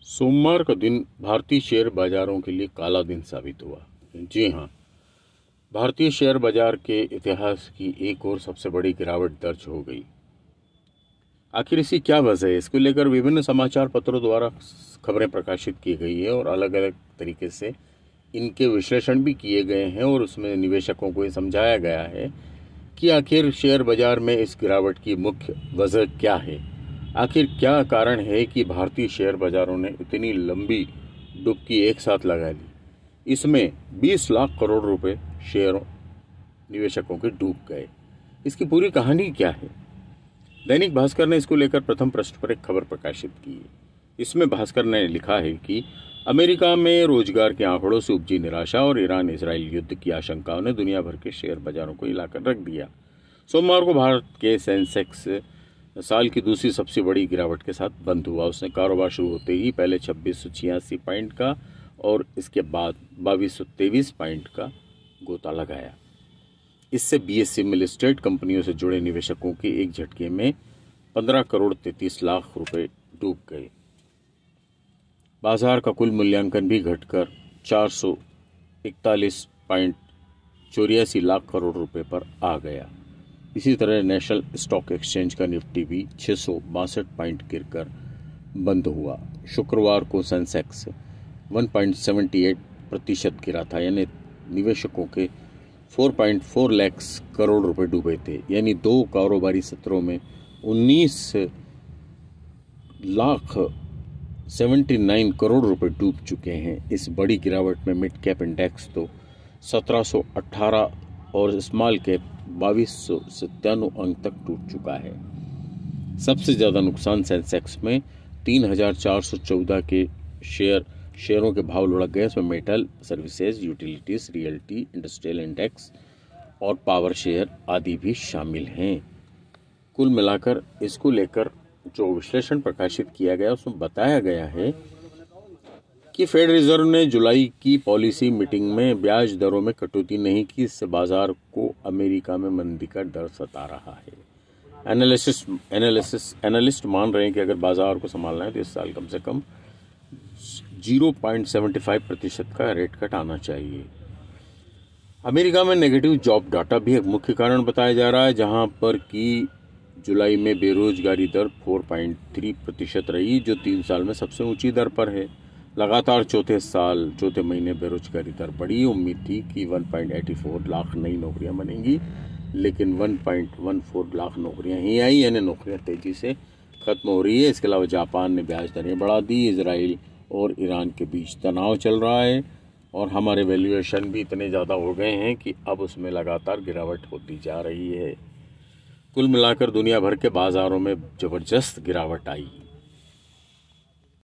सोमवार का दिन भारतीय शेयर बाजारों के लिए काला दिन साबित हुआ। जी हां, भारतीय शेयर बाजार के इतिहास की एक और सबसे बड़ी गिरावट दर्ज हो गई। आखिर इसकी क्या वजह है? इसको लेकर विभिन्न समाचार पत्रों द्वारा खबरें प्रकाशित की गई है और अलग अलग तरीके से इनके विश्लेषण भी किए गए हैं और उसमें निवेशकों को ये समझाया गया है कि आखिर शेयर बाजार में इस गिरावट की मुख्य वजह क्या है। आखिर क्या कारण है कि भारतीय शेयर बाजारों ने इतनी लंबी डुबकी एक साथ लगा ली। इसमें 20 लाख करोड़ रुपए शेयरों निवेशकों के डूब गए। इसकी पूरी कहानी क्या है? दैनिक भास्कर ने इसको लेकर प्रथम पृष्ठ पर एक खबर प्रकाशित की है। इसमें भास्कर ने लिखा है कि अमेरिका में रोजगार के आंकड़ों से उपजी निराशा और ईरान इजराइल युद्ध की आशंकाओं ने दुनिया भर के शेयर बाजारों को हिलाकर रख दिया। सोमवार को भारत के सेंसेक्स साल की दूसरी सबसे बड़ी गिरावट के साथ बंद हुआ। उसने कारोबार शुरू होते ही पहले 2686 पॉइंट का और इसके बाद 2223 पॉइंट का गोता लगाया। इससे बीएसई में लिस्टेड कंपनियों से जुड़े निवेशकों के एक झटके में 15 करोड़ 33 लाख रुपए डूब गए। बाजार का कुल मूल्यांकन भी घटकर 441.84 लाख करोड़ रुपए पर आ गया। इसी तरह नेशनल स्टॉक एक्सचेंज का निफ्टी भी 662 पॉइंट गिरकर बंद हुआ। शुक्रवार को सेंसेक्स 1.78% गिरा था, यानी निवेशकों के 4.4 लाख करोड़ रुपए डूबे थे। यानी 2 कारोबारी सत्रों में 19,79 करोड़ रुपए डूब चुके हैं। इस बड़ी गिरावट में मिड कैप इंडेक्स तो 1718 और स्मॉल कैप 2297 अंक तक टूट चुका है। सबसे ज्यादा नुकसान सेंसेक्स में 3414 के शेयरों के भाव लुढ़क गए। इसमें metal, services, utilities, realty, industrial index और पावर शेयर आदि भी शामिल हैं। कुल मिलाकर इसको लेकर जो विश्लेषण प्रकाशित किया गया उसमें बताया गया है कि फेड रिजर्व ने जुलाई की पॉलिसी मीटिंग में ब्याज दरों में कटौती नहीं की। इससे बाजार को अमेरिका में मंदी का डर सता रहा है। एनालिस्ट मान रहे हैं कि अगर बाजार को संभालना है तो इस साल कम से कम 0.75% का रेट कट आना चाहिए। अमेरिका में नेगेटिव जॉब डाटा भी एक मुख्य कारण बताया जा रहा है, जहां पर कि जुलाई में बेरोजगारी दर 4.3% रही, जो 3 साल में सबसे ऊंची दर पर है। लगातार चौथे महीने बेरोजगारी दर बढ़ी। उम्मीद थी कि 1.84 लाख नई नौकरियां बनेंगी, लेकिन 1.14 लाख नौकरियां ही आई, यानी नौकरियां तेजी से खत्म हो रही है। इसके अलावा जापान ने ब्याज दरें बढ़ा दी। इजराइल और ईरान के बीच तनाव चल रहा है और हमारे वैल्यूएशन भी इतने ज़्यादा हो गए हैं कि अब उसमें लगातार गिरावट होती जा रही है। कुल मिलाकर दुनिया भर के बाजारों में जबरदस्त गिरावट आई।